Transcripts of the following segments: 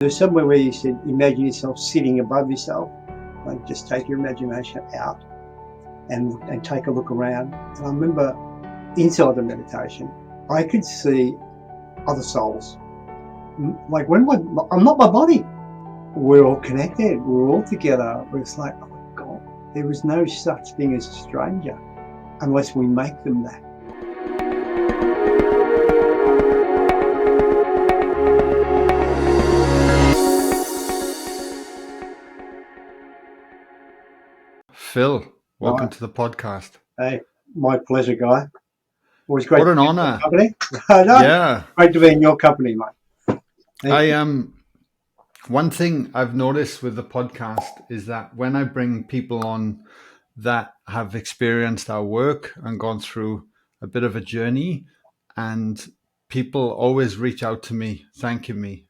There's somewhere where you said, imagine yourself sitting above yourself, like just take your imagination out and take a look around. And I remember inside the meditation, I could see other souls. Like when I'm not my body, we're all connected, we're all together. It's like, oh my God, there is no such thing as a stranger unless we make them that. Phil, welcome Right. to the podcast. Hey, my pleasure, Guy. Always great What to an be in your honor. company. No, Yeah. great to be in your company, mate. Thank you. One thing I've noticed with the podcast is that when I bring people on that have experienced our work and gone through a bit of a journey, and people always reach out to me thanking me.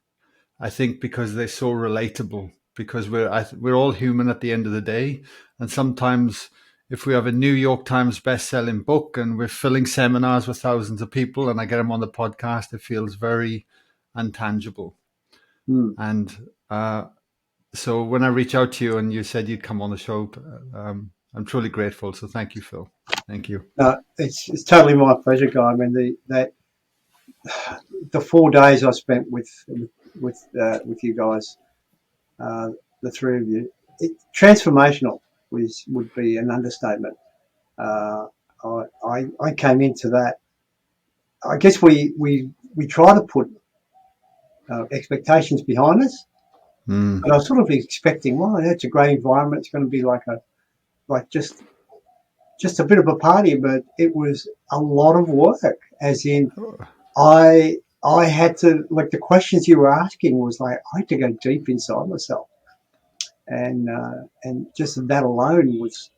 I think because they're so relatable, because we're all human at the end of the day. And sometimes if we have a New York Times best-selling book and we're filling seminars with thousands of people and I get them on the podcast, it feels very untangible. And so when I reach out to you and you said you'd come on the show, I'm truly grateful. So thank you, Phil. Thank you. It's totally my pleasure, Guy. I mean, the 4 days I spent with you guys, the three of you, transformational would be an understatement. I came into that. I guess we try to put expectations behind us, but I was sort of expecting, well, that's a great environment. It's going to be like just a bit of a party, but it was a lot of work. As in, I had to, like, the questions you were asking was like I had to go deep inside myself, and just that alone was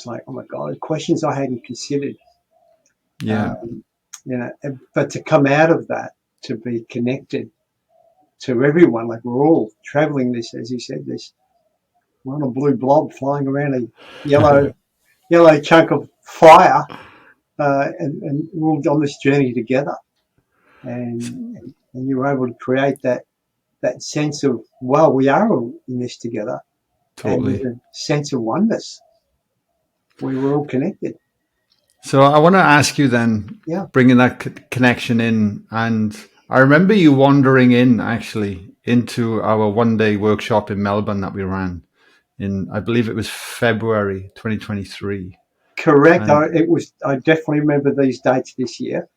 like, oh my God, questions I hadn't considered. Yeah. But to come out of that, to be connected to everyone, like we're all traveling this, as you said, we're on a blue blob flying around a yellow chunk of fire, and we're all on this journey together. And you were able to create that sense of, well, we are all in this together, and Totally. there's a sense of oneness. We were all connected. So I want to ask you then, Yeah. bringing that connection in, and I remember you wandering in actually into our one-day workshop in Melbourne that we ran in, I believe it was February 2023. Correct. And I definitely remember these dates this year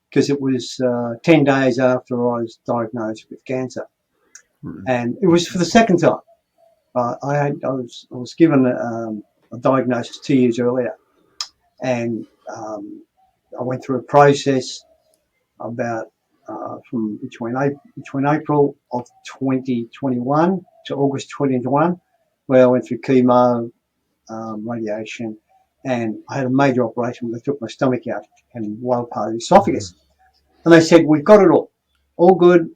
because it was 10 days after I was diagnosed with cancer, and it was for the second time. I was given a diagnosis 2 years earlier, and I went through a process about from between April of 2021 to August 2021, where I went through chemo, radiation, and I had a major operation where they took my stomach out and one part of the esophagus. And they said, we've got it all good.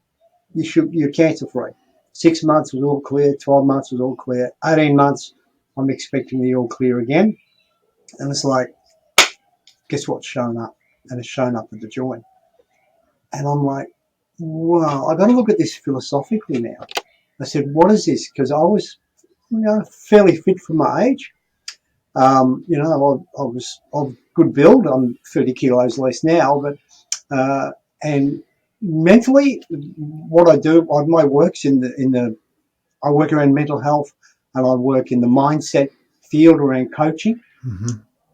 You're cancer free. 6 months was all clear. 12 months was all clear. 18 months, I'm expecting the all clear again. And it's like, guess what's shown up? And it's shown up at the joint. And I'm like, wow, I got to look at this philosophically now. I said, what is this? Because I was, fairly fit for my age. I was of good build. I'm 30 kilos less now, but and mentally, what I do, my work's in the. I work around mental health, and I work in the mindset field around coaching.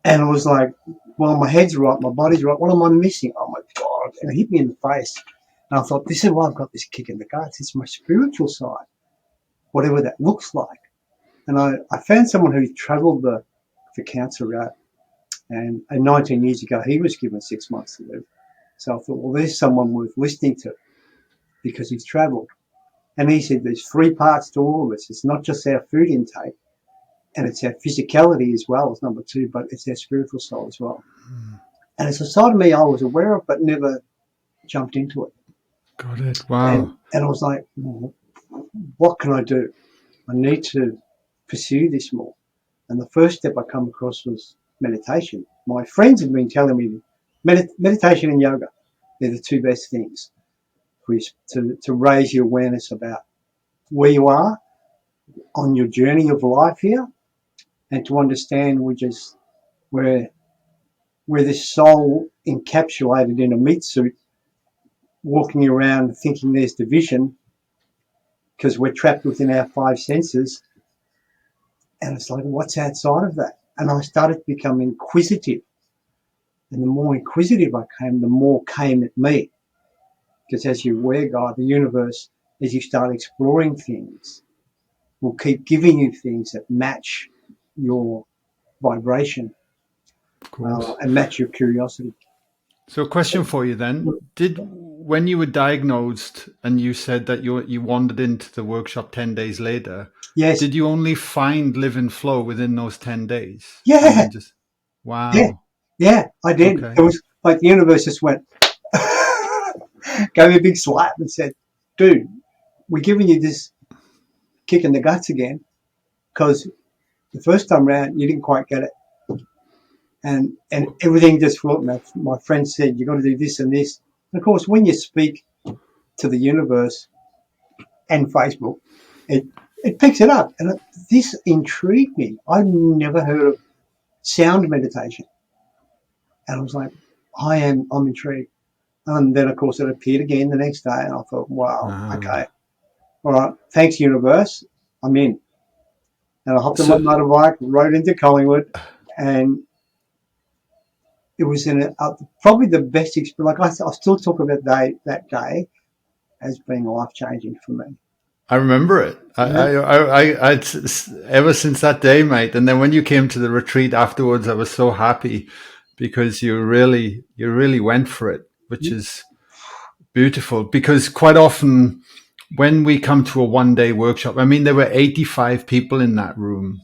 And I was like, well, my head's right, my body's right. What am I missing? Oh my God! And it hit me in the face. And I thought, this is why I've got this kick in the guts. It's my spiritual side, whatever that looks like. And I found someone who travelled the cancer route. And 19 years ago, he was given 6 months to live. So I thought, well, there's someone worth listening to because he's travelled. And he said there's 3 parts to all of this. It's not just our food intake, and it's our physicality as well as number 2, but it's our spiritual soul as well. And it's a side of me I was aware of but never jumped into it. Got it. Wow. And I was like, what can I do? I need to pursue this more. And the first step I come across was meditation. My friends have been telling me meditation and yoga, they're the 2 best things to raise your awareness about where you are on your journey of life here, and to understand we're this soul encapsulated in a meat suit, walking around thinking there's division because we're trapped within our five senses. And it's like, what's outside of that? And I started to become inquisitive. And the more inquisitive I came, the more came at me. Because as you aware, God, the universe, as you start exploring things, will keep giving you things that match your vibration Of course. and match your curiosity. So, a question for you then: when you were diagnosed and you said that you wandered into the workshop 10 days later, Yes. did you only find Live in Flow within those 10 days, and Yeah. then just Yeah. wow? Yeah. I did. Okay. It was like the universe just went, gave me a big slap and said, dude, we're giving you this kick in the guts again because the first time round you didn't quite get it. And everything just floated. My friend said, you've got to do this and this. And of course, when you speak to the universe and Facebook, it picks it up. And this intrigued me. I'd never heard of sound meditation. And I was like, I'm intrigued. And then, of course, it appeared again the next day. And I thought, wow, okay. All right. Thanks, universe. I'm in. And I hopped on my So, motorbike, rode into Collingwood, and it was probably the best experience. Like I still talk about that day as being life changing for me. I remember it. Yeah. Ever since that day, mate. And then when you came to the retreat afterwards, I was so happy because you really went for it, which is beautiful. Because quite often, when we come to a 1 day workshop, I mean, there were 85 people in that room.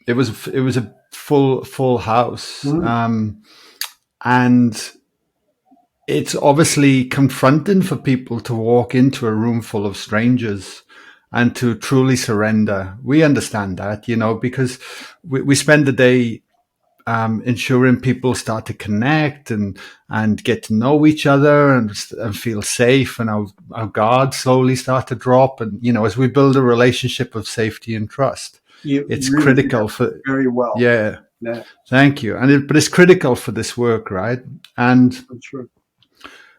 It was a full house, and it's obviously confronting for people to walk into a room full of strangers and to truly surrender. We understand that, because we spend the day ensuring people start to connect and get to know each other and feel safe, and our guards slowly start to drop. And, as we build a relationship of safety and trust, You it's really did critical that for, very well. yeah, Yeah, thank you. But it's critical for this work, right? And that's true.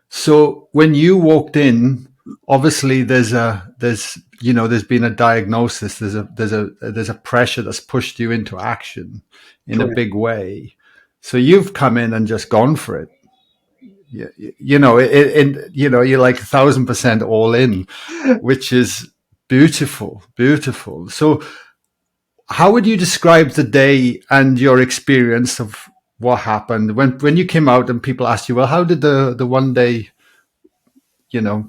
so when you walked in, obviously there's been a diagnosis. There's a pressure that's pushed you into action in a Correct. big way. So you've come in and just gone for it. You're like 1,000% all in, which is beautiful, beautiful. So how would you describe the day and your experience of what happened when you came out and people asked you, well, how did the 1 day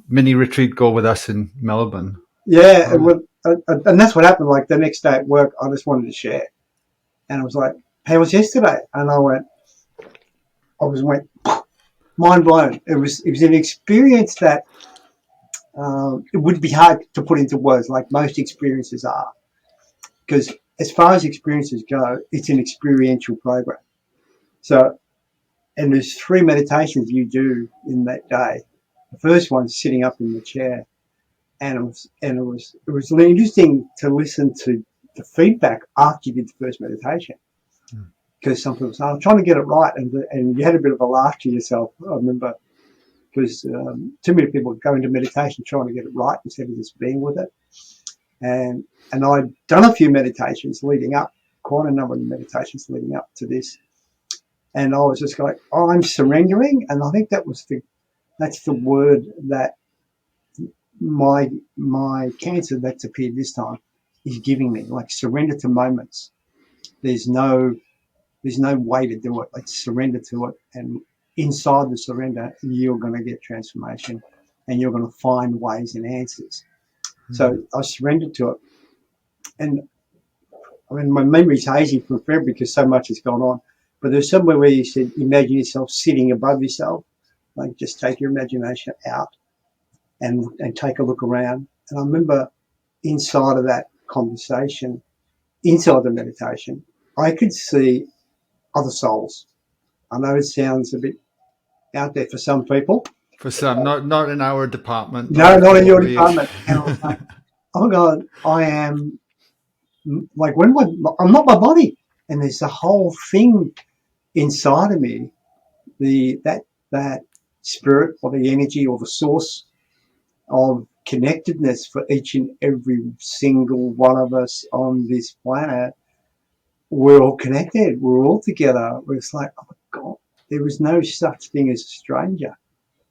mini retreat go with us in Melbourne? Yeah, and that's what happened. Like the next day at work, I just wanted to share, and I was like, "How was yesterday?" And went mind blown. It was an experience that it would be hard to put into words, like most experiences are, because as far as experiences go, it's an experiential program. So, and there's 3 meditations you do in that day. The first one's sitting up in the chair, and it was really interesting to listen to the feedback after you did the first meditation, because some people say, "I'm trying to get it right," and you had a bit of a laugh to yourself. I remember because too many people go into meditation trying to get it right instead of just being with it. And I'd done a few meditations leading up, quite a number of meditations leading up to this, and I was just like, "Oh, I'm surrendering," and I think that's the word that my cancer that's appeared this time is giving me, like surrender to moments. There's no way to do it. Like surrender to it, and inside the surrender, you're going to get transformation, and you're going to find ways and answers. So I surrendered to it, and I mean my memory's hazy from February because so much has gone on. But there's somewhere where you said, imagine yourself sitting above yourself, like just take your imagination out and take a look around. And I remember inside of that conversation, inside the meditation, I could see other souls. I know it sounds a bit out there for some people, For some, not in our department, No, not in your we department. And I was like, oh God, I am like I'm not my body. And there's a whole thing inside of me, that spirit or the energy or the source of connectedness for each and every single one of us on this planet. We're all connected. We're all together. It's like, oh my God, there is no such thing as a stranger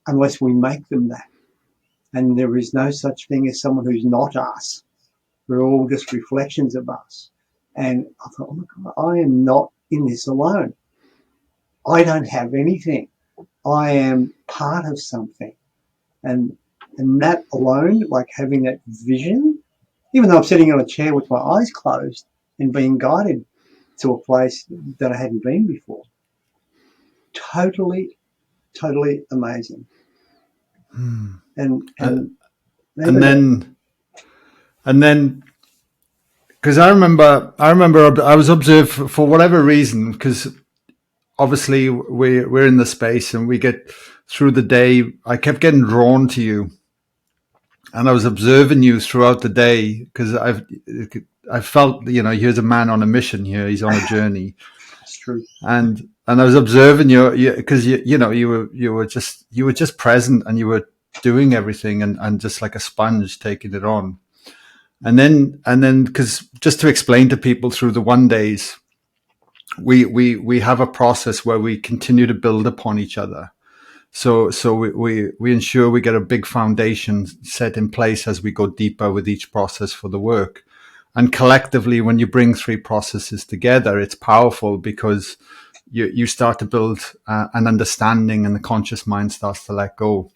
unless we make them that. And there is no such thing as someone who's not us. We're all just reflections of us. And I thought, oh my God, I am not in this alone. I don't have anything. I am part of something. And that alone, like having that vision, even though I'm sitting on a chair with my eyes closed and being guided to a place that I hadn't been before, totally amazing. And and then because I remember I was observed for whatever reason, because obviously we're in the space and we get through the day. I kept getting drawn to you, and I was observing you throughout the day because I felt, here's a man on a mission here. He's on a journey. That's true. And I was observing you because you were just present, and you were doing everything and just like a sponge taking it on. And then because just to explain to people, through the 1 days, we have a process where we continue to build upon each other. So we ensure we get a big foundation set in place as we go deeper with each process for the work. And collectively, when you bring 3 processes together, it's powerful because you start to build an understanding, and the conscious mind starts to let go.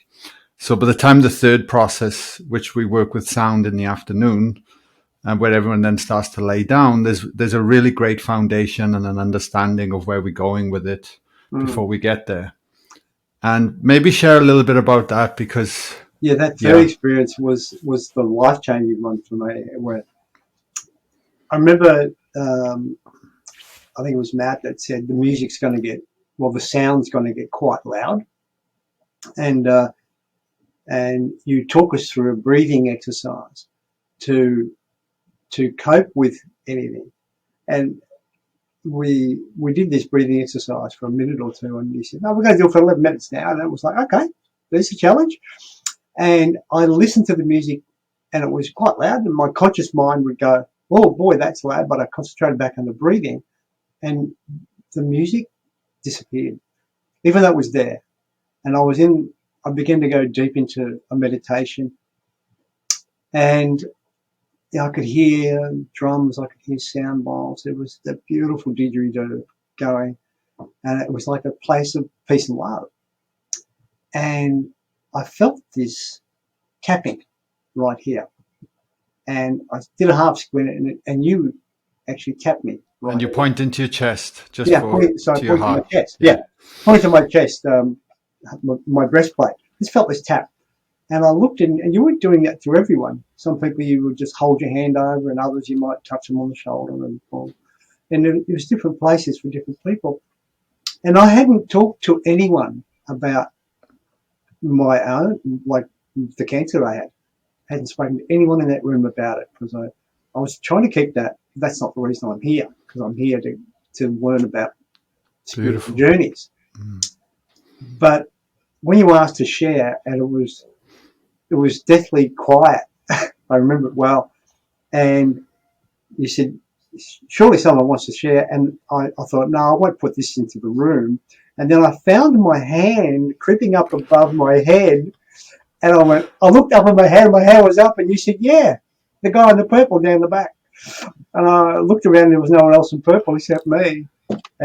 So by the time the 3rd process, which we work with sound in the afternoon, where everyone then starts to lay down, there's a really great foundation and an understanding of where we're going with it before we get there. And maybe share a little bit about that, because that third experience was the life-changing one for me. Where I remember, I think it was Matt that said the music's going to the sound's going to get quite loud, and you talk us through a breathing exercise to cope with anything. And we did this breathing exercise for a minute or two, and he said, "No, we're going to do it for 11 minutes now." And it was like, okay, there's a challenge. And I listened to the music, and it was quite loud, and my conscious mind would go, "Oh boy, that's loud," but I concentrated back on the breathing, and the music disappeared, even though it was there. And I began to go deep into a meditation, and I could hear drums, I could hear sound bowls. It was a beautiful didgeridoo going, and it was like a place of peace and love. And I felt this tapping right here, and I did a half squint, and you actually tapped me. Right, and you point into your chest, just to your heart. My chest. Point to my chest, my breastplate. Just felt this tap. And I looked, and you weren't doing that to everyone. Some people you would just hold your hand over, and others you might touch them on the shoulder and pull. And it was different places for different people. And I hadn't talked to anyone about my own, like the cancer I had. I hadn't spoken to anyone in that room about it, because I was trying to keep that. That's not the reason I'm here, because I'm here to learn about spiritual journeys. But when you were asked to share, and it was deathly quiet. I remember it well. And you said, surely someone wants to share. And I thought, no, I won't put this into the room. And then I found my hand creeping up above my head. And I looked up at my hand was up. And you said, yeah, the guy in the purple down the back. And I looked around, and there was no one else in purple except me.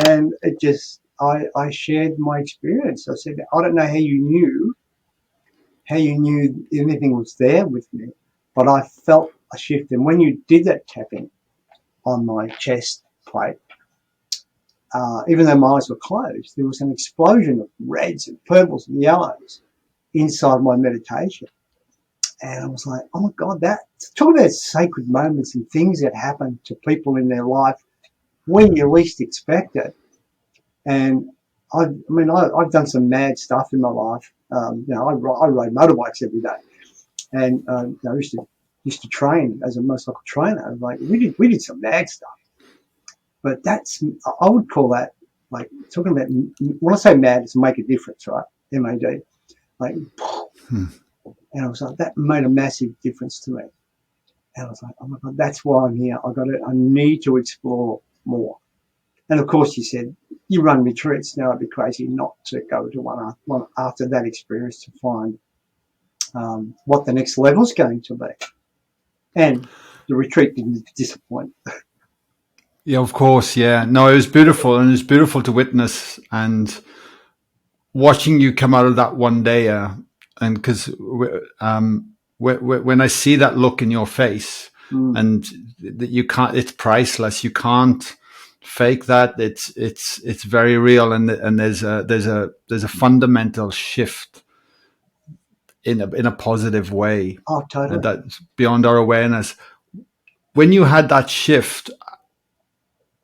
And it just, I shared my experience. I said, I don't know how you knew anything was there with me, but I felt a shift. And when you did that tapping on my chest plate, even though my eyes were closed, there was an explosion of reds and purples and yellows inside my meditation. And I was like, oh my God, talk about sacred moments and things that happen to people in their life when you least expect it. And I've done some mad stuff in my life. I ride motorbikes every day, and I used to train as a motorcycle trainer. Like we did some mad stuff, but I would call that like talking about when I say mad, it's make a difference, right? MAD, like, and I was like that made a massive difference to me, and I was like, oh my god, that's why I'm here. I need to explore more. And of course, you said you run retreats. Now it'd be crazy not to go to one after that experience to find what the next level's going to be. And the retreat didn't disappoint. Yeah, of course. Yeah. No, it was beautiful, and it was beautiful to witness and watching you come out of that one day. And because when I see that look in your face, and that you can't, it's priceless. You can't fake that. It's very real, and there's a fundamental shift in a positive way, Oh, and totally. that's beyond our awareness. When you had that shift,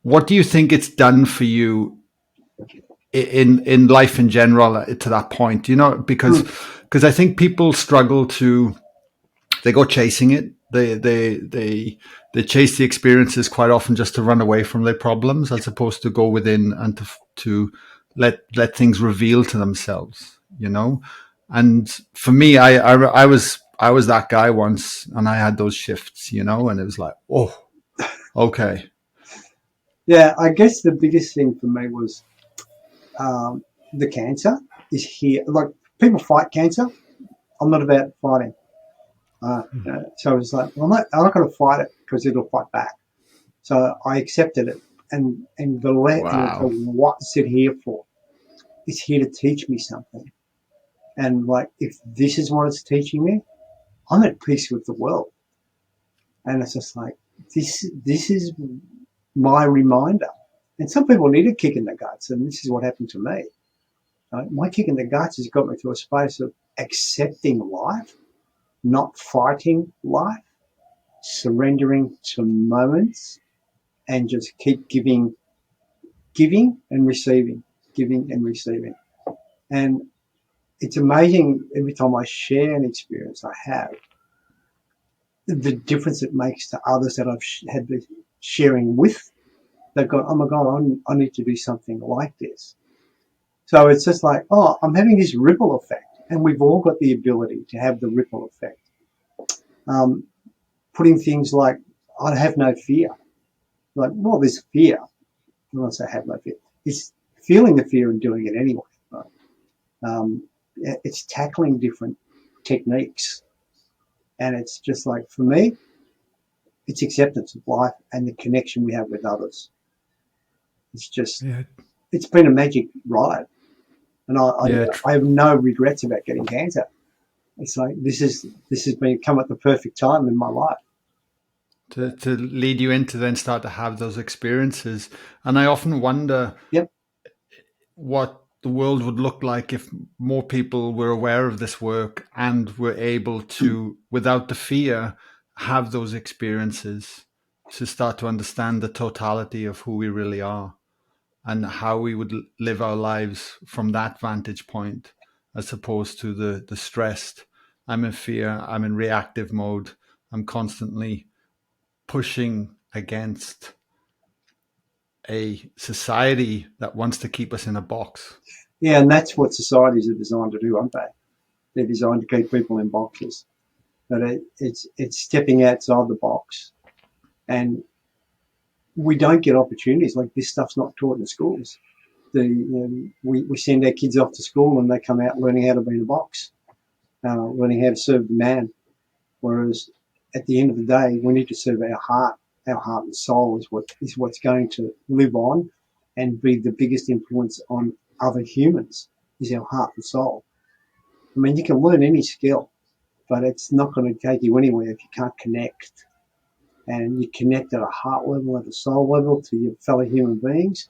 what do you think it's done for you in life in general to that point? Because I think people struggle to, they go chasing it. They chase the experiences quite often just to run away from their problems, as opposed to go within and to let things reveal to themselves. And for me, I was that guy once, and I had those shifts, and it was like, oh, okay. Yeah, I guess the biggest thing for me was the cancer is here. Like people fight cancer. I'm not about fighting. So it's like I'm not going to fight it because it'll fight back. So I accepted it and so Wow. what's it here for? It's here to teach me something. And like if this is what it's teaching me, I'm at peace with the world. And it's just like this is my reminder. And some people need a kick in the guts, and this is what happened to me. My kick in the guts has got me to a space of accepting life, not fighting life, surrendering to moments, and just keep giving and receiving, giving and receiving. And it's amazing every time I share an experience I have, the difference it makes to others that I've had the sharing with. They've gone, oh my God, I need to do something like this. So it's just like, oh, I'm having this ripple effect. And we've all got the ability to have the ripple effect. Putting things like, I have no fear. Like, well, there's fear. When I say have no fear, it's feeling the fear and doing it anyway. Right? It's tackling different techniques. And it's just like, for me, it's acceptance of life and the connection we have with others. It's just, Yeah. it's been a magic ride. And Yeah. I have no regrets about getting cancer. It's like, this has been come at the perfect time in my life. To lead you into then start to have those experiences. And I often wonder Yep. what the world would look like if more people were aware of this work and were able to, without the fear, have those experiences, to start to understand the totality of who we really are and how we would live our lives from that vantage point, as opposed to the stressed, I'm in fear, I'm in reactive mode, I'm constantly pushing against a society that wants to keep us in a box. Yeah, and that's what societies are designed to do, aren't they? They're designed to keep people in boxes. But it's stepping outside the box, and we don't get opportunities. Like this stuff's not taught in schools. We send our kids off to school and they come out learning how to be in a box, learning how to serve the man. Whereas at the end of the day, we need to serve our heart. Our heart and soul is what's going to live on and be the biggest influence on other humans. Is our heart and soul. I mean, you can learn any skill, but it's not going to take you anywhere if you can't connect. And you connect at a heart level, at a soul level to your fellow human beings.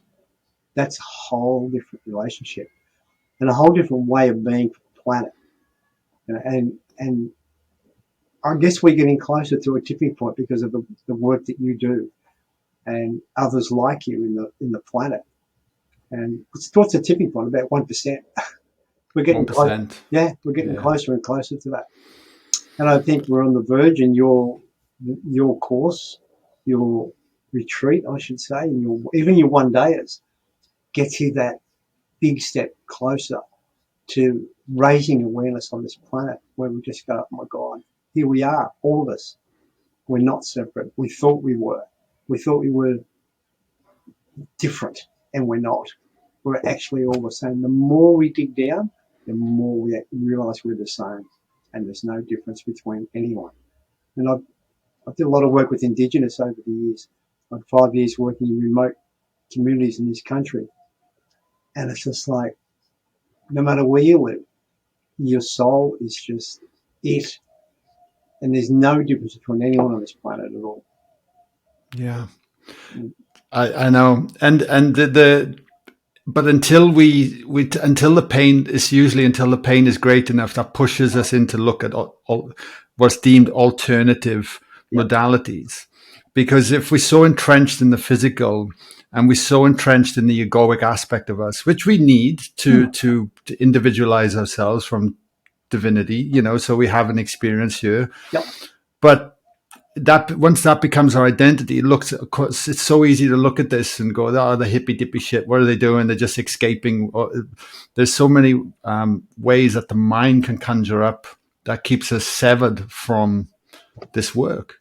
That's a whole different relationship and a whole different way of being for the planet. And I guess we're getting closer to a tipping point because of the work that you do and others like you in the planet. And what's the tipping point? About 1%. We're getting close. 1%. Yeah, we're getting closer and closer to that. And I think we're on the verge in your course, your retreat, I should say, and even your one-dayers gets you that big step closer to raising awareness on this planet, where we just go, oh my God, here we are, all of us. We're not separate. We thought we were. We thought we were different, and we're not. We're actually all the same. The more we dig down, the more we realise we're the same, and there's no difference between anyone. And I did a lot of work with Indigenous over the years. I had 5 years working in remote communities in this country. And it's just like, no matter where you live, your soul is just it. And there's no difference between anyone on this planet at all. Yeah, I know. And but until until the pain is great enough, that pushes us into look at all what's deemed alternative modalities. Because if we're so entrenched in the physical and we're so entrenched in the egoic aspect of us, which we need to individualize ourselves from divinity, so we have an experience here. Yep. But that once that becomes our identity, it's so easy to look at this and go, oh, the hippy dippy shit, what are they doing? They're just escaping. There's so many ways that the mind can conjure up that keeps us severed from this work.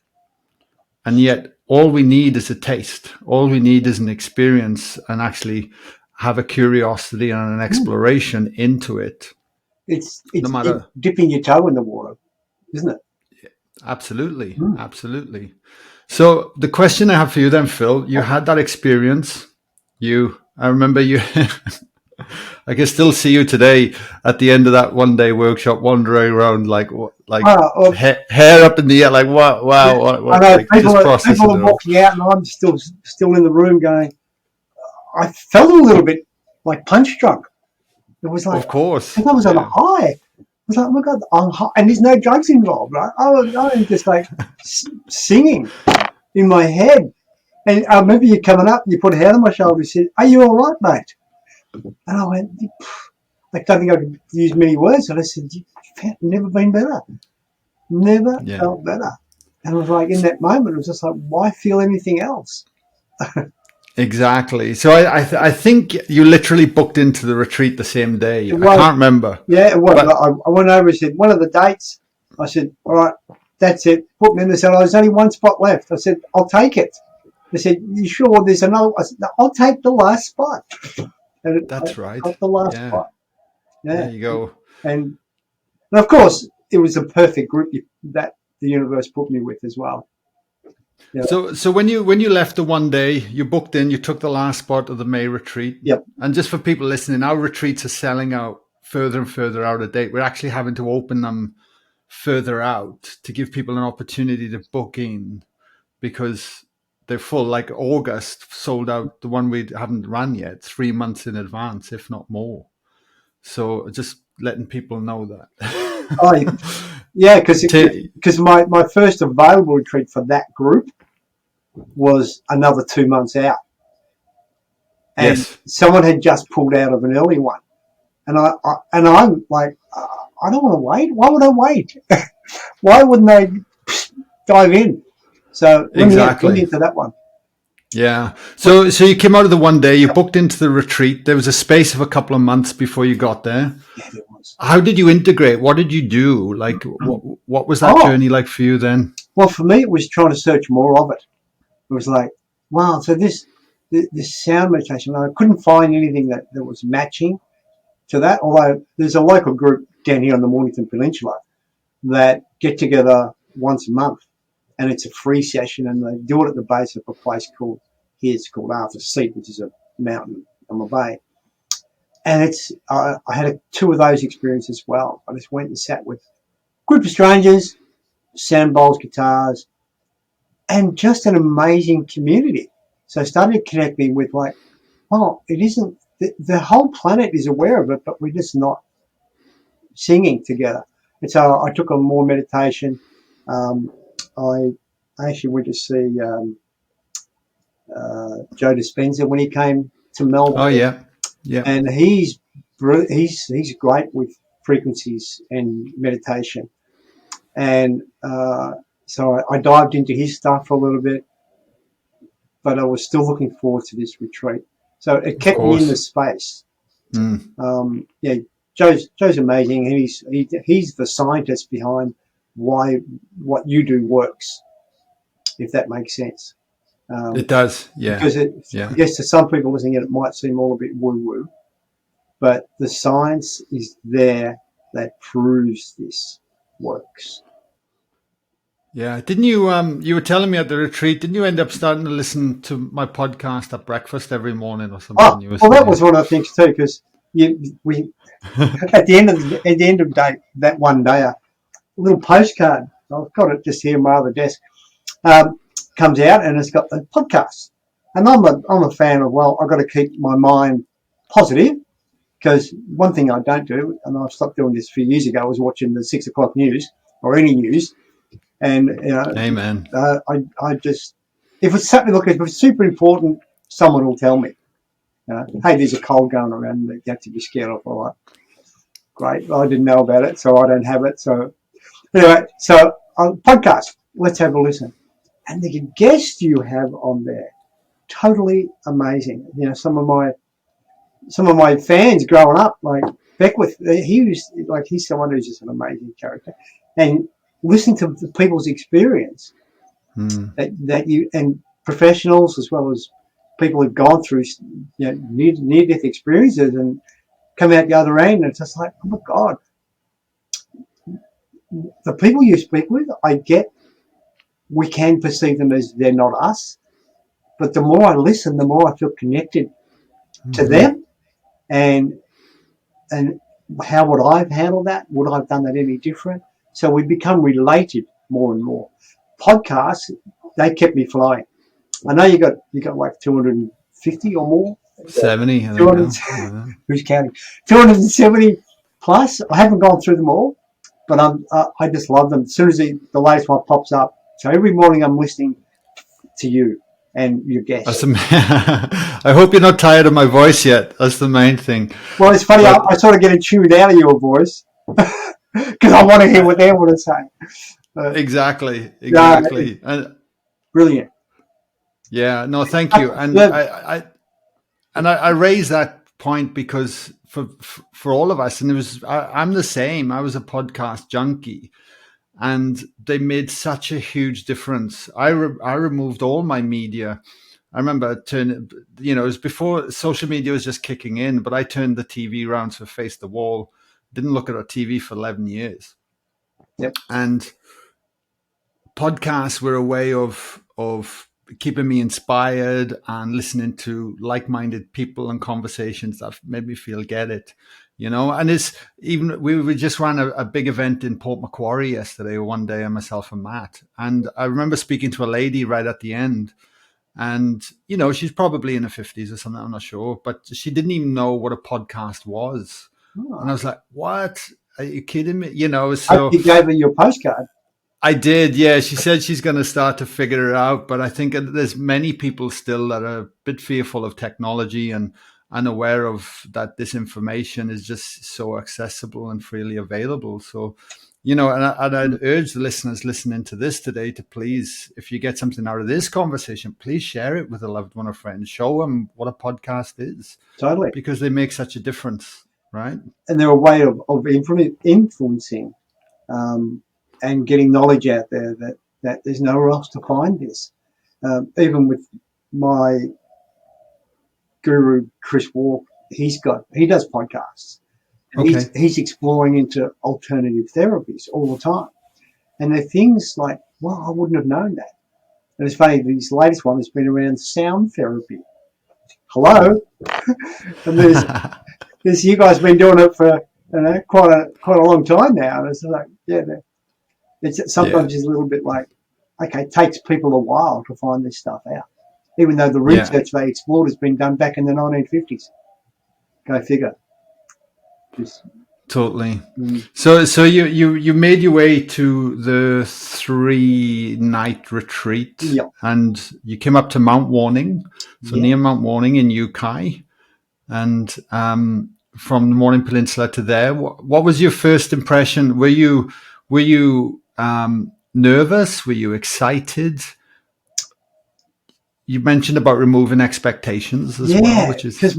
And yet all we need is a taste. All we need is an experience, and actually have a curiosity and an exploration into it. It's dipping your toe in the water, isn't it? Absolutely. Absolutely. So the question I have for you then, Phil, you had that experience. I remember you, I can still see you today at the end of that one-day workshop, wandering around hair up in the air, like wow. I know, like, people are walking out, and I'm still in the room going, I felt a little bit like punch drunk. It was like, of course, I was on a high. I was like, oh my God, I'm high. And there's no drugs involved, right? I'm just like singing in my head. And I remember you coming up, you put a hand on my shoulder and said, are you all right, mate? And I went, I don't think I could use many words. And I said, you've never been better. Never felt better. And I was like, in that moment, it was just like, why feel anything else? Exactly. So I think you literally booked into the retreat the same day. I can't remember. Yeah, it was. I went over and said, one of the dates, I said, all right, that's it. Put me in. They said, there's only one spot left. I said, I'll take it. They said, you sure there's another? I said, I'll take the last spot. And that's right. Got the last spot. Yeah. There you go. And of course, it was a perfect group that the universe put me with as well. Yeah. So when you left the one day, you booked in, you took the last spot of the May retreat. Yep. And just for people listening, our retreats are selling out further and further out of date. We're actually having to open them further out to give people an opportunity to book in, because they're full. Like August sold out, the one we haven't run yet, 3 months in advance, if not more. So just letting people know that. Yeah, because my first available retreat for that group was another 2 months out, and someone had just pulled out of an early one, and I'm like, I don't want to wait. Why would I wait? Why wouldn't they dive in? So let me get to that one. Yeah. So you came out of the one day, you booked into the retreat. There was a space of a couple of months before you got there. Yeah, there was. How did you integrate? What did you do? Like, what was that journey like for you then? Well, for me, it was trying to search more of it. It was like, wow, so this sound meditation, I couldn't find anything that was matching to that. Although there's a local group down here on the Mornington Peninsula that get together once a month, and it's a free session, and they do it at the base of a place called Arthur Seat, which is a mountain on the bay. And I had 2 of those experiences as well. I just went and sat with a group of strangers, sound bowls, guitars, and just an amazing community. So I started connecting with like, oh, it isn't, the whole planet is aware of it, but we're just not singing together. And so I took on more meditation. I actually went to see Joe Dispenza when he came to Melbourne. Oh, yeah. Yeah. and he's great with frequencies and meditation. And so I dived into his stuff for a little bit, but I was still looking forward to this retreat. So it Of kept me in the course. space. Mm. Yeah, Joe's amazing. He's the scientist behind why what you do works, if that makes sense. It does. Yeah. Because I Yeah. guess to some people listening, it might seem all a bit woo-woo, but the science is there that proves this works. Yeah. Didn't you you were telling me at the retreat, didn't you end up starting to listen to my podcast at breakfast every morning or Oh, something you were well, that saying? was one of the things too, because we at the end of the day, that one day, a little postcard. I've got it just here on my other desk. Comes out and it's got the podcast. And I'm a fan of, well, I've got to keep my mind positive, because one thing I don't do, and I stopped doing this a few years ago, was watching the 6 o'clock news or any news. And, Amen. I just, if it's something, look, if it's super important, someone will tell me, hey, there's a cold going around that you have to be scared of. All right, great. Well, I didn't know about it, so I don't have it. So anyway, so podcast, let's have a listen. And the guests you have on there, totally amazing. Some of my fans growing up, like Beckwith, he's someone who's just an amazing character. And listen to the people's experience that you, and professionals as well as people who've gone through near death experiences and come out the other end. And it's just like, oh my God, the people you speak with, I get, we can perceive them as they're not us, but the more I listen, the more I feel connected to them, and how would I have handled that? Would I have done that any different? So we become related more and more. Podcasts, they kept me flowing. I know you got like 250 or more. 70, I think 200, now. who's counting? 270 plus. I haven't gone through them all, but I just love them. As soon as the latest one pops up, so every morning I'm listening to you and your guests. I hope you're not tired of my voice yet. That's the main thing. Well, it's funny. I sort of get tuned out of your voice because I want to hear what they want to say. Exactly. And Brilliant. yeah, no, thank you. And I raise that point because for all of us, and I'm the same. I was a podcast junkie, and they made such a huge difference. I removed all my media. I remember it was before social media was just kicking in, but I turned the TV around to face the wall. Didn't look at a TV for 11 years. Yep. And podcasts were a way of keeping me inspired and listening to like-minded people and conversations that made me feel get it, and it's even, we just ran a big event in Port Macquarie yesterday, one day, and myself and Matt, and I remember speaking to a lady right at the end, and she's probably in her 50s or something, I'm not sure, but she didn't even know what a podcast was. And I was like, what, are you kidding me? So you gave her your postcard. I did, yeah. She said she's going to start to figure it out, but I think there's many people still that are a bit fearful of technology and unaware of that this information is just so accessible and freely available. So, and I'd urge the listeners listening to this today to please, if you get something out of this conversation, please share it with a loved one or friend. Show them what a podcast is. Totally. Because they make such a difference, right? And they're a way of influencing and getting knowledge out there that there's nowhere else to find this. Even with my guru, Chris Walk, he does podcasts. Okay. He's exploring into alternative therapies all the time. And they're things like, well, I wouldn't have known that. And it's funny, this latest one has been around sound therapy. Hello? And there's you guys been doing it for quite a long time now. And it's like, yeah, it's sometimes it's a little bit like, okay, it takes people a while to find this stuff out, even though the research they explored has been done back in the 1950s. Go figure. Totally. So you made your way to the 3-night retreat, and you came up to Mount Warning, near Mount Warning in UK. and from the Morning Peninsula to there. What was your first impression? Were you nervous? Were you excited? You mentioned about removing expectations as well, which is because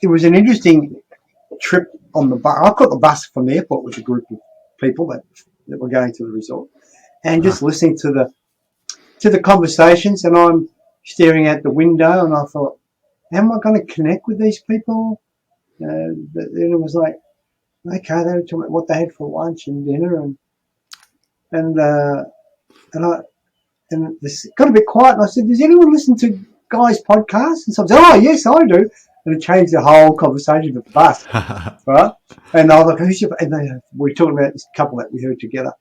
it was an interesting trip on the bus. I caught the bus from the airport with a group of people that were going to the resort, and just listening to the conversations, and I'm staring out the window, and I thought, am I going to connect with these people? But then it was like, okay, they were talking about what they had for lunch and dinner, and this got a bit quiet, and I said, does anyone listen to Guy's podcast? And someone said, oh, yes, I do. And it changed the whole conversation at the bus, right? And I was like, who's your... And we were talking about this couple that we heard together.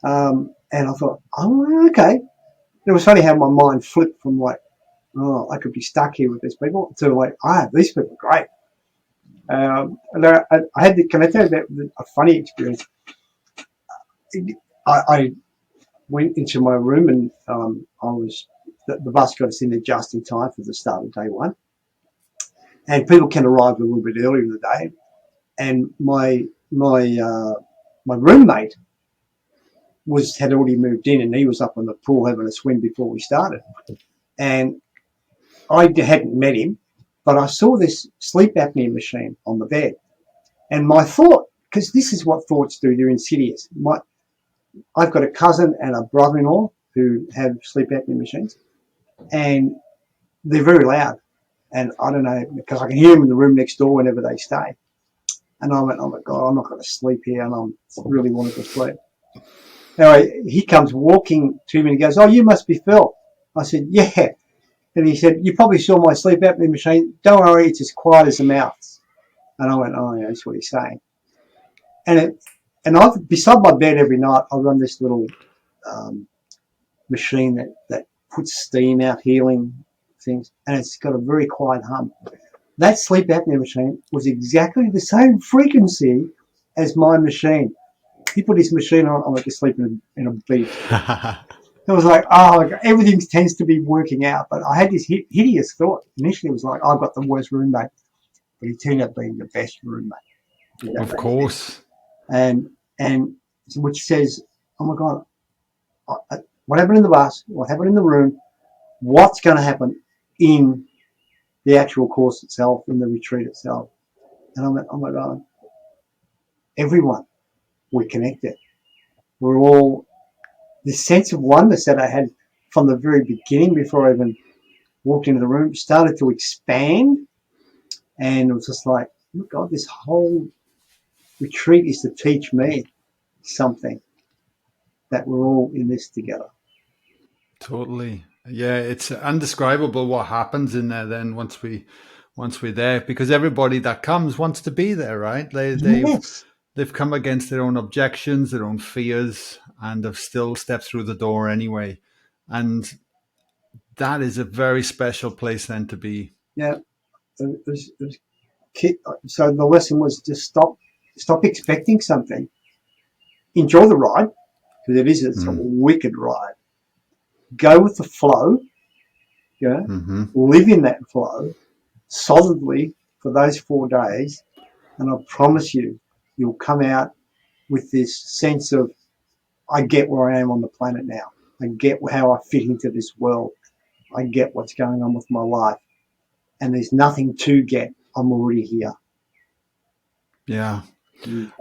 And I thought, oh, okay. It was funny how my mind flipped from like, oh, I could be stuck here with these people, to like, these people are great. And I had can I tell you about a funny experience? I went into my room, and the bus got us in there just in time for the start of day one. And people can arrive a little bit earlier in the day. And my roommate had already moved in, and he was up on the pool having a swim before we started. And I hadn't met him, but I saw this sleep apnea machine on the bed. And my thought, because this is what thoughts do, they're insidious. I've got a cousin and a brother-in-law who have sleep apnea machines, and they're very loud. And I don't know, because I can hear them in the room next door whenever they stay. And I went, oh my God, I'm not going to sleep here, and I'm really wanting to sleep. Anyway, he comes walking to me and he goes, oh, you must be Phil. I said, yeah. And he said, you probably saw my sleep apnea machine. Don't worry, it's as quiet as a mouse. And I went, oh, yeah, that's what he's saying. And beside my bed every night, I run this little machine that puts steam out, healing things, and it's got a very quiet hum. That sleep apnea machine was exactly the same frequency as my machine. He put his machine on, I went to sleep in a beat. It was like, everything tends to be working out. But I had this hideous thought. Initially, it was like, I've got the worst roommate. But he turned out being the best roommate. Of course. And which says, oh my God, what happened in the bus? What happened in the room? What's going to happen in the actual course itself, in the retreat itself? And I went, oh my God, everyone, we're connected. We're all... This sense of oneness that I had from the very beginning, before I even walked into the room, started to expand. And it was just like, oh my God, this whole retreat is to teach me something, that we're all in this together. Totally. Yeah, it's undescribable what happens in there then once we're there, because everybody that comes wants to be there, right? They've come against their own objections, their own fears, and have still stepped through the door anyway. And that is a very special place then to be. Yeah. So the lesson was just stop expecting something. Enjoy the ride, because it's a wicked ride. Go with the flow. Yeah. Mm-hmm. Live in that flow solidly for those 4 days, and I promise you'll come out with this sense of, I get where I am on the planet now. I get how I fit into this world. I get what's going on with my life. And there's nothing to get. I'm already here. Yeah.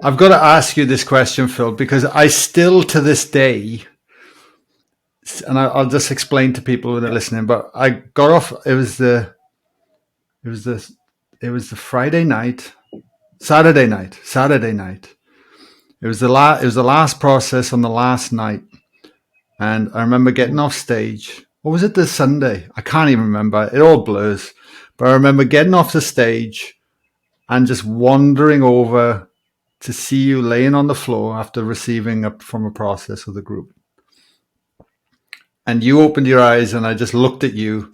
I've got to ask you this question, Phil, because I still to this day, and I'll just explain to people that are listening, but I got off, it was the Saturday night. It was the last process on the last night. And I remember getting off stage. Or was it the Sunday? I can't even remember. It all blurs. But I remember getting off the stage and just wandering over to see you laying on the floor after receiving from a process of the group. And you opened your eyes and I just looked at you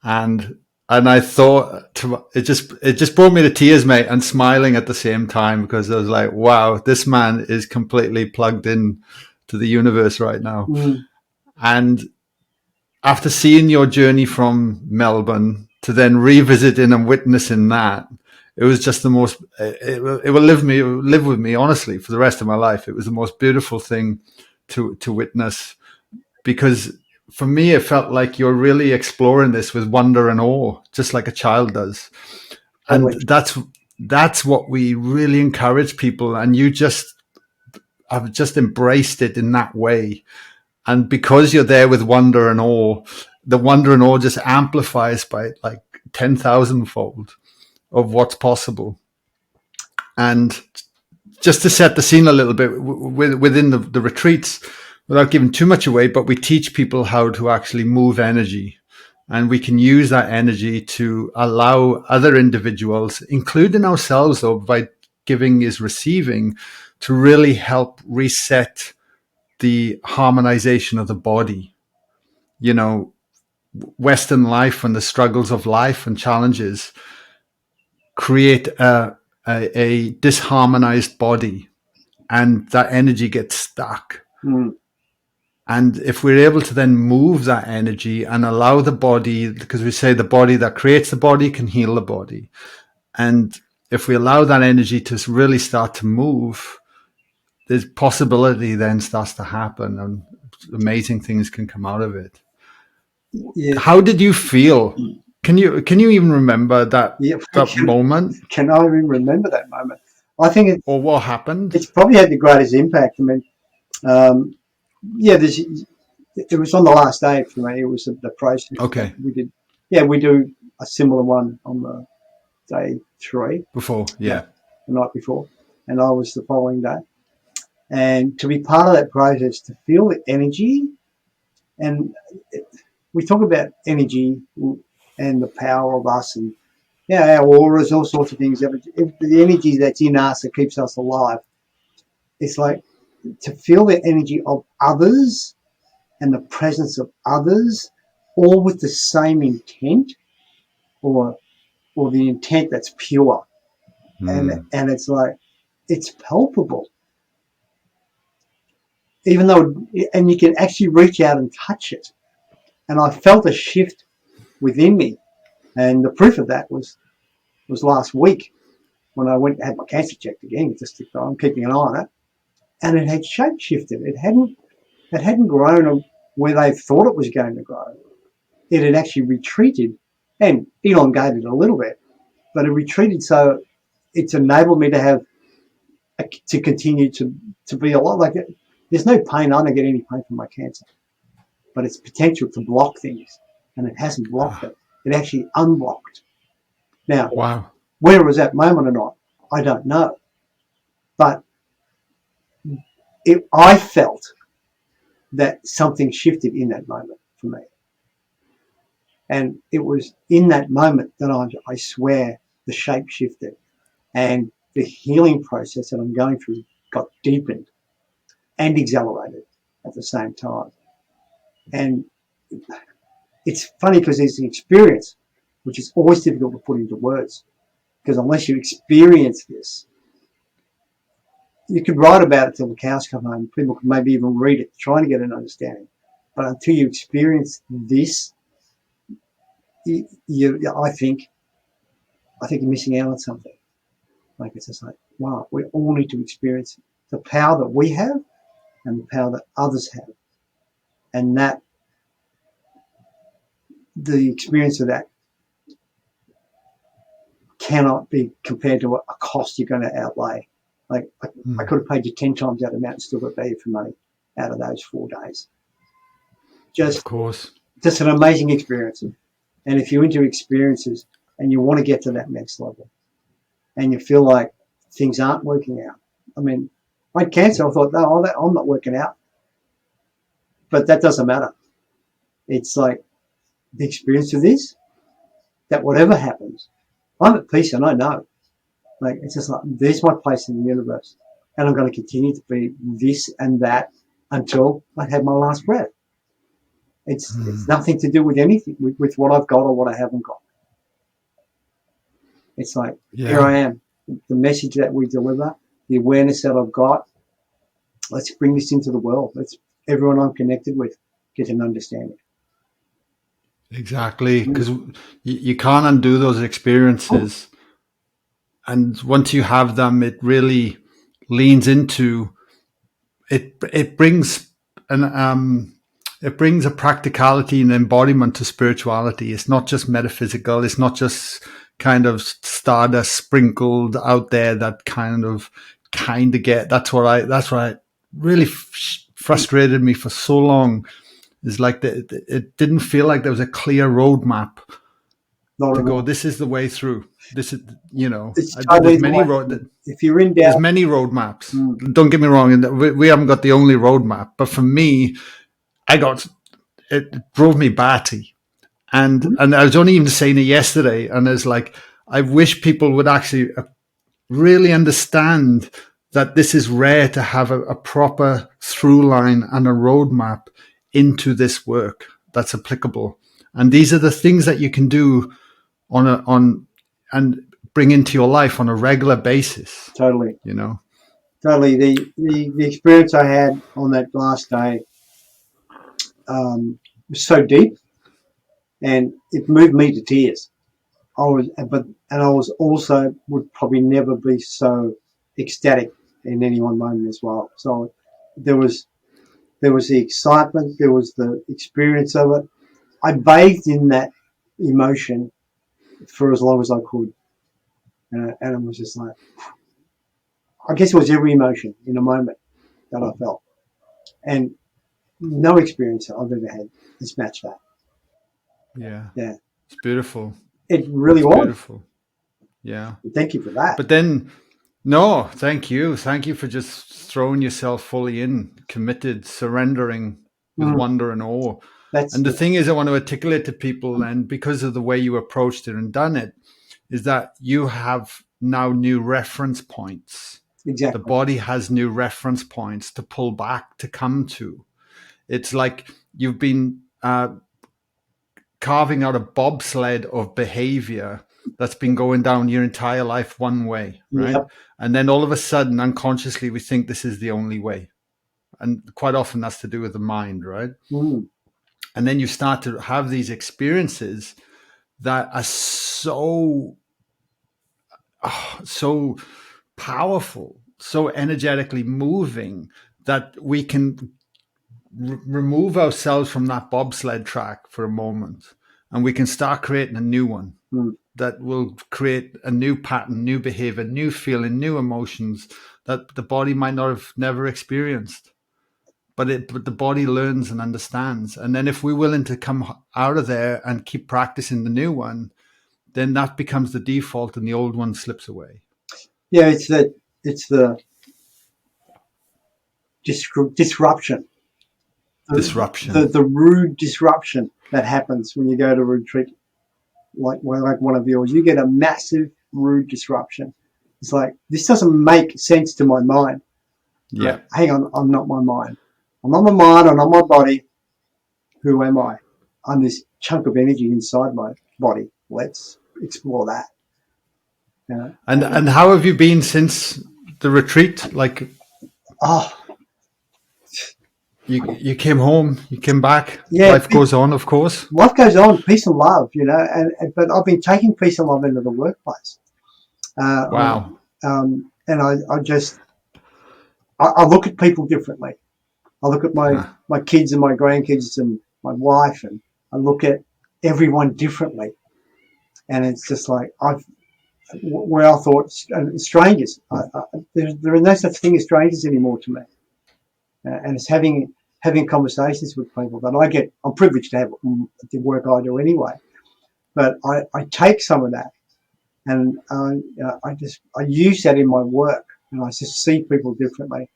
and I thought it just brought me to tears, mate, and smiling at the same time, because I was like, wow, this man is completely plugged in to the universe right now. And after seeing your journey from Melbourne to then revisiting and witnessing that, it was just the most, it will live with me, honestly, for the rest of my life. It was the most beautiful thing to witness, because for me, it felt like you're really exploring this with wonder and awe, just like a child does. And Totally. that's what we really encourage people. And you just have just embraced it in that way. And because you're there with wonder and awe, the wonder and awe just amplifies by like 10,000 fold of what's possible. And just to set the scene a little bit within the retreats, without giving too much away, but we teach people how to actually move energy. And we can use that energy to allow other individuals, including ourselves, though, by giving is receiving, to really help reset the harmonization of the body. You know, Western life and the struggles of life and challenges create a disharmonized body, and that energy gets stuck. Mm. And if we're able to then move that energy and allow the body, because we say the body that creates the body can heal the body. And if we allow that energy to really start to move, there's possibility then starts to happen, and amazing things can come out of it. Yeah. How did you feel? Can you even remember that moment? Can I even remember that moment? I think Or what happened? it's probably had the greatest impact. I mean, it was on the last day for me. It was the process. Okay. We did. Yeah, we do a similar one on the day 3. Before, yeah. The night before, and I was the following day. And to be part of that process, to feel the energy, and we talk about energy and the power of us, and our auras, all sorts of things. The energy that's in us that keeps us alive. It's like to feel the energy of others and the presence of others, all with the same intent, or the intent that's pure, and it's like it's palpable, even though, and you can actually reach out and touch it. And I felt a shift within me, and the proof of that was last week when I went and had my cancer checked again. Just I'm keeping an eye on it, and it had shape shifted. It hadn't grown where they thought it was going to grow. It had actually retreated and elongated a little bit, but it retreated, so it's enabled me to have to continue to be alive. Like there's no pain. I don't get any pain from my cancer, but its potential to block things, and it hasn't blocked it. It actually unblocked. Now, wow, whether it was that moment or not, I don't know, but I felt that something shifted in that moment for me. And it was in that moment that I swear the shape shifted, and the healing process that I'm going through got deepened and accelerated at the same time. And it's funny because it's an experience which is always difficult to put into words, because unless you experience this, you could write about it till the cows come home. People could maybe even read it, trying to get an understanding. But until you experience this, I think you're missing out on something. Like it's just like, wow, we all need to experience the power that we have and the power that others have, and that the experience of that cannot be compared to a cost you're going to outlay. Like I could have paid you 10 times that amount and still got value for money out of those 4 days. Of course. Just an amazing experience. And if you're into experiences and you want to get to that next level, and you feel like things aren't working out. I mean, I had cancer. I thought, no, I'm not working out. But that doesn't matter. It's like the experience of this, that whatever happens, I'm at peace, and I know. Like, it's just like, there's my place in the universe. And I'm going to continue to be this and that until I have my last breath. It's nothing to do with anything, with what I've got or what I haven't got. It's like, here I am. The message that we deliver, the awareness that I've got, let's bring this into the world. Let's everyone I'm connected with get an understanding. Exactly, because you can't undo those experiences. And once you have them, it really leans into it. It brings an it brings a practicality and embodiment to spirituality. It's not just metaphysical. It's not just kind of stardust sprinkled out there that kind of get. That's what I really frustrated me for so long. Is like it didn't feel like there was a clear roadmap Not to at go. all. This is the way through. This is It's there's totally the many way. If you're in there's doubt, many roadmaps. Don't get me wrong, and we haven't got the only roadmap. But for me, it drove me batty, and I was only even saying it yesterday. And it's like I wish people would actually really understand that this is rare to have a proper through line and a roadmap into this work that's applicable. And these are the things that you can do on and bring into your life on a regular basis. totally. You know. Totally. The experience I had on that last day was so deep, and it moved me to tears. I was also would probably never be so ecstatic in any one moment as well. So there was the excitement, there was the experience of it. I bathed in that emotion for as long as I could, and it was just like, I guess it was every emotion in a moment that I felt, and no experience I've ever had has matched that. Yeah. Yeah, It's beautiful. it really It's was. beautiful. Yeah. Thank you for that. But then, no, thank you. Thank you for just throwing yourself fully in, committed, surrendering with Mm, wonder and awe. that's And the thing is, I want to articulate to people, and because of the way you approached it and done it, is that you have now new reference points. The exactly. body has new reference points to pull back, to come to. It's like you've been carving out a bobsled of behavior that's been going down your entire life one way, right? Yep. And then all of a sudden, unconsciously, we think this is the only way. And quite often that's to do with the mind, right? Mm, And then you start to have these experiences that are so powerful, so energetically moving that we can remove ourselves from that bobsled track for a moment and we can start creating a new one mm. that will create a new pattern, new behavior, new feeling, new emotions that the body might not have never experienced. But the body learns and understands. And then if we're willing to come out of there and keep practicing the new one, then that becomes the default and the old one slips away. Yeah, it's the disruption, Disruption. the rude disruption that happens when you go to a retreat like one of yours. You get a massive rude disruption. It's like, this doesn't make sense to my mind. Yeah. Hang on, I'm not my mind. I'm not my mind. I'm not my body. Who am I? I'm this chunk of energy inside my body. Let's explore that. And how have you been since the retreat? Like, Oh, you came home, you came back. yeah. Life goes on, of course. Life goes on. Peace and love, but I've been taking peace and love into the workplace. Wow. And I look at people differently. I look at my kids and my grandkids and my wife, and I look at everyone differently. And it's just like, where I thought strangers, there is no such thing as strangers anymore to me. And it's having conversations with people that I'm privileged to have the work I do anyway. But I take some of that, and I use that in my work, and I just see people differently,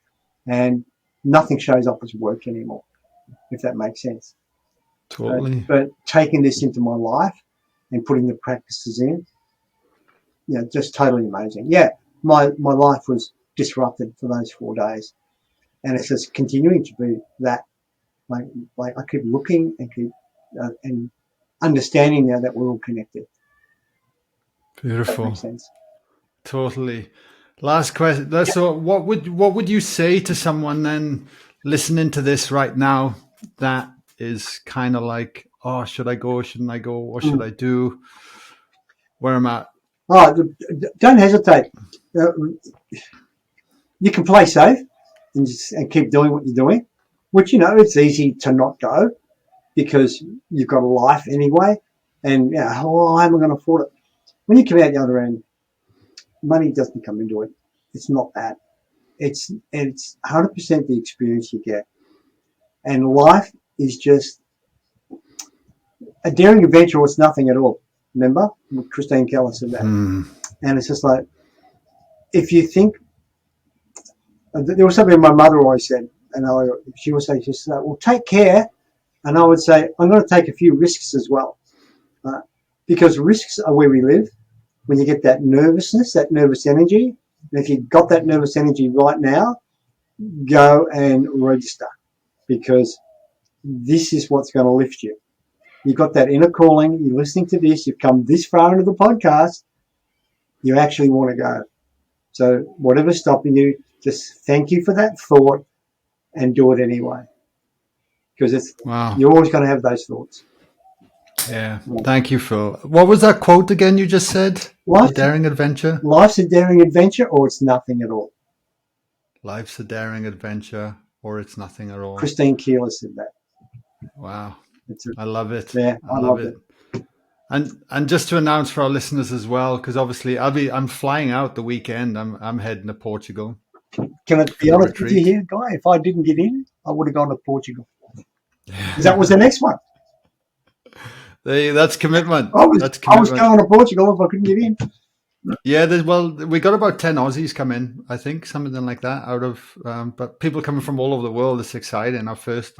and nothing shows up as work anymore, if that makes sense. Totally. But taking this into my life and putting the practices in, just totally amazing. Yeah, my life was disrupted for those 4 days, and it's just continuing to be that. Like I keep looking and keep and understanding now that we're all connected. If that Beautiful. makes sense. Totally. Last question. So what would you say to someone then listening to this right now that is kind of like, oh, should I go? Shouldn't I go? What Mm. should I do? Where am I? Oh, don't hesitate. You can play safe and keep doing what you're doing, which, it's easy to not go because you've got a life anyway. And, how am I going to afford it? When you come out the other end, money doesn't come into it. It's not that. It's 100% the experience you get. And life is just a daring adventure or it's nothing at all. Remember? Christine Keller said that. And it's just like, if you think, there was something my mother always said, and she would say, well, take care. And I would say, I'm going to take a few risks as well. Because risks are where we live. When you get that nervousness, that nervous energy, and if you've got that nervous energy right now, go and register, because this is what's going to lift you. You've got that inner calling, you're listening to this, you've come this far into the podcast, you actually want to go. So whatever's stopping you, just thank you for that thought and do it anyway. Because you're always going to have those thoughts. Yeah. Thank you, Phil. What was that quote again you just said? A daring adventure? Life's a daring adventure or it's nothing at all. Life's a daring adventure or it's nothing at all. Christine Keeler said that. Wow. I love it. Yeah, I love it. And just to announce for our listeners as well, because obviously I'm flying out the weekend. I'm heading to Portugal. Can I be honest with you here, Guy? If I didn't get in, I would have gone to Portugal. That was the next one. That's commitment. I was going to Portugal if I couldn't get in. Yeah, we got about 10 Aussies come in, I think, something like that, out of, but people coming from all over the world. It's exciting. Our first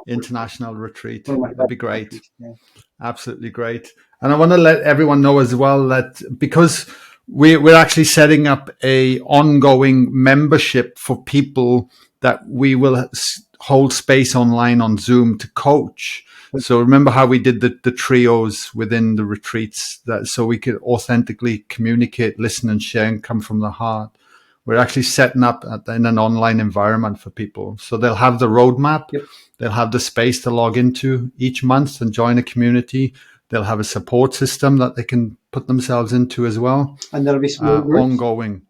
international retreat. That'd be great. Yeah. Absolutely great. And I want to let everyone know as well that because we're actually setting up a ongoing membership for people that we will hold space online on Zoom to coach. So remember how we did the trios within the retreats, so we could authentically communicate, listen and share and come from the heart. We're actually setting up in an online environment for people. So they'll have the roadmap. Yep. They'll have the space to log into each month and join a community. They'll have a support system that they can put themselves into as well. And there'll be small groups? Ongoing.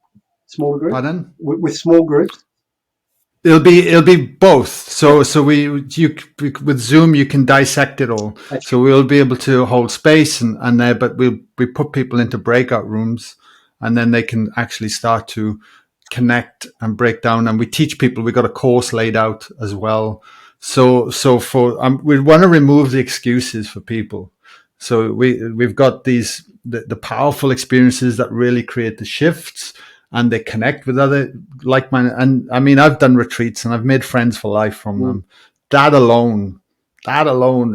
Small groups? Pardon? With small groups? It'll be both. So with Zoom you can dissect it all. So we'll be able to hold space and there, but we put people into breakout rooms, and then they can actually start to connect and break down. And we teach people. We got a course laid out as well. So for we want to remove the excuses for people. So we've got the powerful experiences that really create the shifts. And they connect with other like-minded. And I mean, I've done retreats and I've made friends for life from them. That alone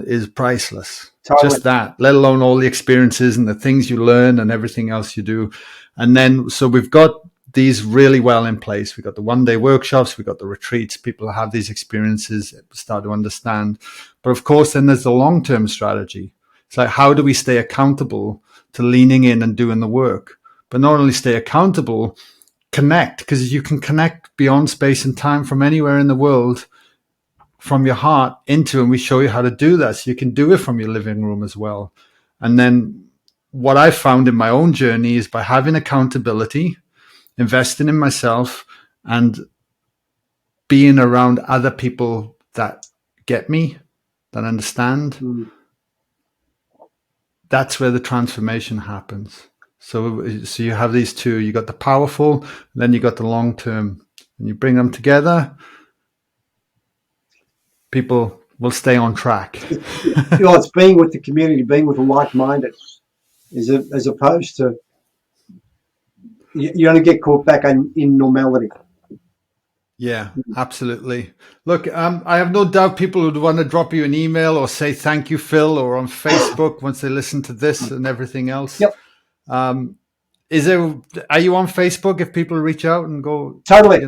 is priceless. Totally. Just that, let alone all the experiences and the things you learn and everything else you do. And then, so we've got these really well in place. We've got the one-day workshops. We've got the retreats. People have these experiences, start to understand. But of course, then there's the long-term strategy. It's like, how do we stay accountable to leaning in and doing the work? But not only stay accountable, connect, because you can connect beyond space and time from anywhere in the world, from your heart into, and we show you how to do that. So you can do it from your living room as well. And then what I found in my own journey is by having accountability, investing in myself, and being around other people that get me, that understand, that's where the transformation happens. So you have these two. You got the powerful, then you got the long term, and you bring them together. People will stay on track. It's being with the community, being with the like-minded, as opposed to you only get caught back in normality. Yeah, absolutely. Look, I have no doubt people would want to drop you an email or say thank you, Phil, or on Facebook once they listen to this and everything else. Yep. Are you on Facebook if people reach out and go? Totally.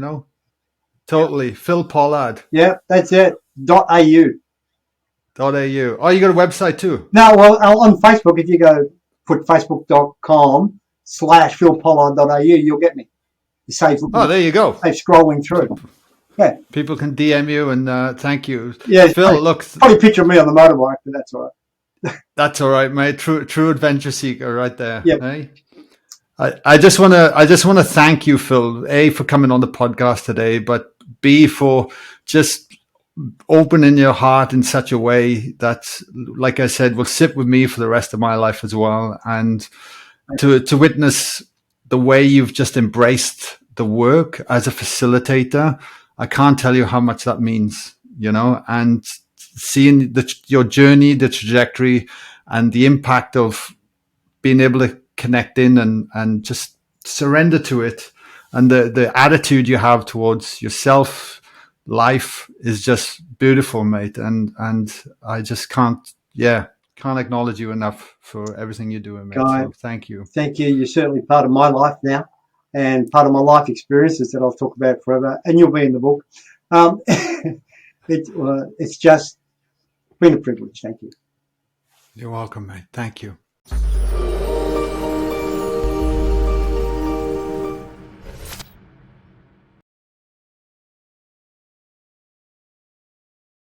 Totally. Phil Pollard. Yeah, that's it. .au. .au. Oh, you got a website too? No, well, on Facebook, if you go put facebook.com/philpollard.au, you'll get me. There you go. Save scrolling through. Yeah. People can DM you and thank you. Yeah, Phil, look. Probably picture me on the motorbike, but that's all right. That's all right, mate. True adventure seeker, right there. Yep. Hey, I just wanna thank you, Phil. A, for coming on the podcast today, but B, for just opening your heart in such a way that, like I said, will sit with me for the rest of my life as well. And to witness the way you've just embraced the work as a facilitator, I can't tell you how much that means, and seeing your journey, the trajectory, and the impact of being able to connect in and just surrender to it, and the attitude you have towards yourself, life, is just beautiful, mate. And I just can't acknowledge you enough for everything you're doing, mate. Guy, So thank you. thank you. You're certainly part of my life now, and part of my life experiences that I'll talk about forever, and you'll be in the book. It's just been a privilege. Thank you. You're welcome, mate. Thank you.